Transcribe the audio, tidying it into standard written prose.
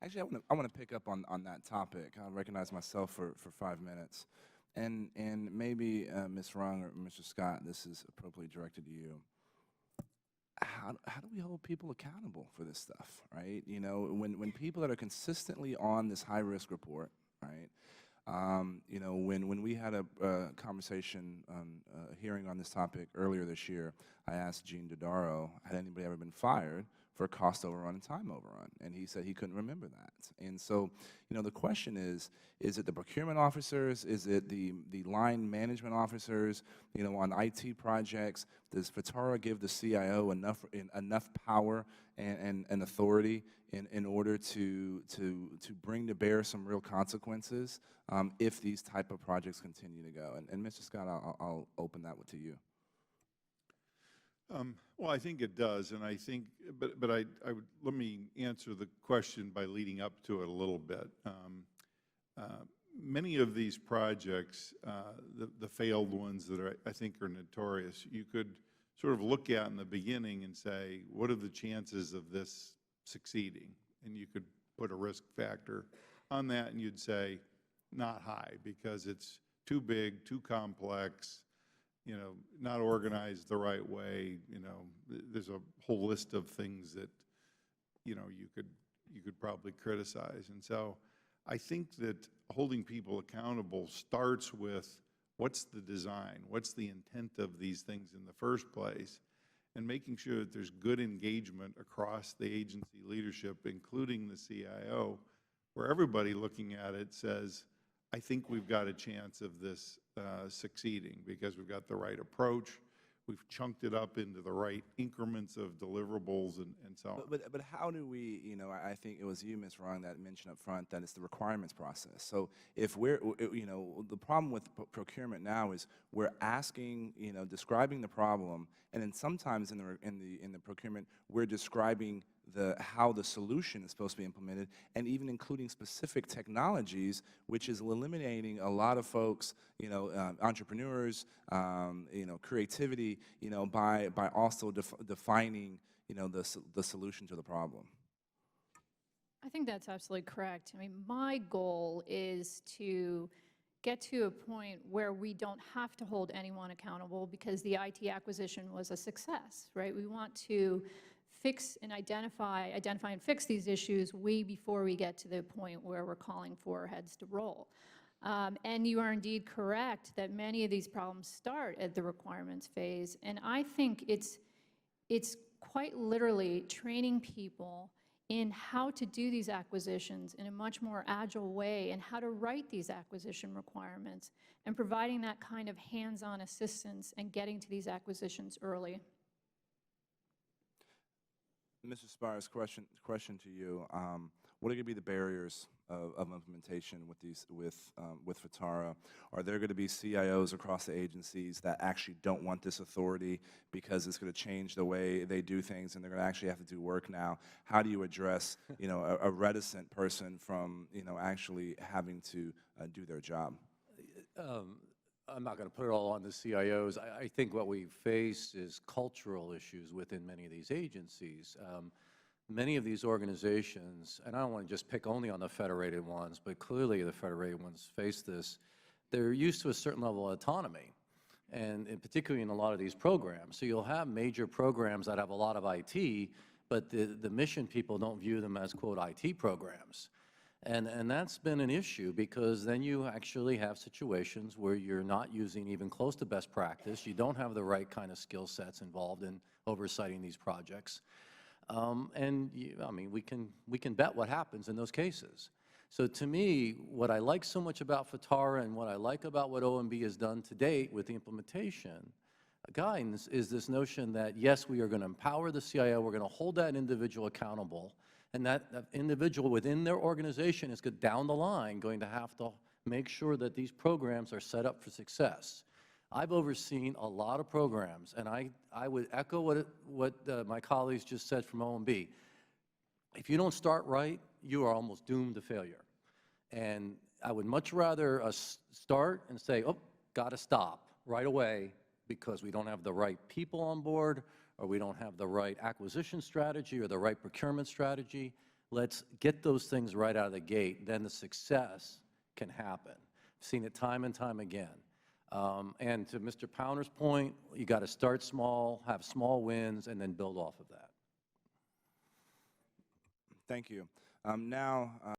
Actually, I want to pick up on that topic. I recognize myself for 5 minutes, and maybe Ms. Rung or Mr. Scott, this is appropriately directed to you. How do we hold people accountable for this stuff, right? You know, when people that are consistently on this high risk report, right? You know, when we had a conversation, a hearing on this topic earlier this year, I asked Gene Dodaro, had anybody ever been fired for a cost overrun and time overrun? And he said he couldn't remember that. And so, you know, the question is it the procurement officers? Is it the line management officers? You know, on IT projects, does FTARA give the CIO enough power and authority in order to bring to bear some real consequences if these type of projects continue to go? And Mr. Scott, I'll open that to you. Well, I think it does, and I think, but I would, let me answer the question by leading up to it a little bit. Many of these projects, the failed ones that I think are notorious, you could sort of look at in the beginning and say, what are the chances of this succeeding? And you could put a risk factor on that, and you'd say, not high, because it's too big, too complex, you know, not organized the right way. You know, there's a whole list of things that, you know, you could probably criticize. And so I think that holding people accountable starts with what's the design, what's the intent of these things in the first place, and making sure that there's good engagement across the agency leadership, including the CIO, where everybody looking at it says, I think we've got a chance of this succeeding because we've got the right approach, we've chunked it up into the right increments of deliverables and so on. But how do we, you know, I think it was you, Ms. Rung, that mentioned up front that it's the requirements process. So if we're, you know, the problem with procurement now is we're asking, you know, describing the problem, and then sometimes in the procurement we're describing how the solution is supposed to be implemented, and even including specific technologies, which is eliminating a lot of folks, you know, entrepreneurs, you know, creativity, you know, by also defining, you know, the solution to the problem. I think that's absolutely correct. I mean, my goal is to get to a point where we don't have to hold anyone accountable because the IT acquisition was a success, right? We want to fix and identify and fix these issues way before we get to the point where we're calling for heads to roll. And you are indeed correct that many of these problems start at the requirements phase, and I think it's quite literally training people in how to do these acquisitions in a much more agile way and how to write these acquisition requirements and providing that kind of hands-on assistance and getting to these acquisitions early. Mr. Spires, question to you. What are going to be the barriers of implementation with FTARA? Are there going to be CIOs across the agencies that actually don't want this authority because it's going to change the way they do things, and they're going to actually have to do work now? How do you address, you know, a reticent person from, you know, actually having to do their job? I'm not going to put it all on the CIOs. I think what we face is cultural issues within many of these agencies. Many of these organizations, and I don't want to just pick only on the federated ones, but clearly the federated ones face this, they're used to a certain level of autonomy, and particularly in a lot of these programs. So you'll have major programs that have a lot of IT, but the mission people don't view them as, quote, IT programs. And that's been an issue because then you actually have situations where you're not using even close to best practice. You don't have the right kind of skill sets involved in oversighting these projects. I mean, we can bet what happens in those cases. So to me, what I like so much about FTARA and what I like about what OMB has done to date with the implementation guidance is this notion that, yes, we are going to empower the CIO, we're going to hold that individual accountable, and that individual within their organization is down the line going to have to make sure that these programs are set up for success. I've overseen a lot of programs, and I would echo what my colleagues just said from OMB. If you don't start right, you are almost doomed to failure. And I would much rather start and say, oh, got to stop right away because we don't have the right people on board, or we don't have the right acquisition strategy or the right procurement strategy, Let's get those things right out of the gate, then the success can happen. I've seen it time and time again. And to Mr. Pownder's point, you got to start small, have small wins, and then build off of that. Thank you. Now,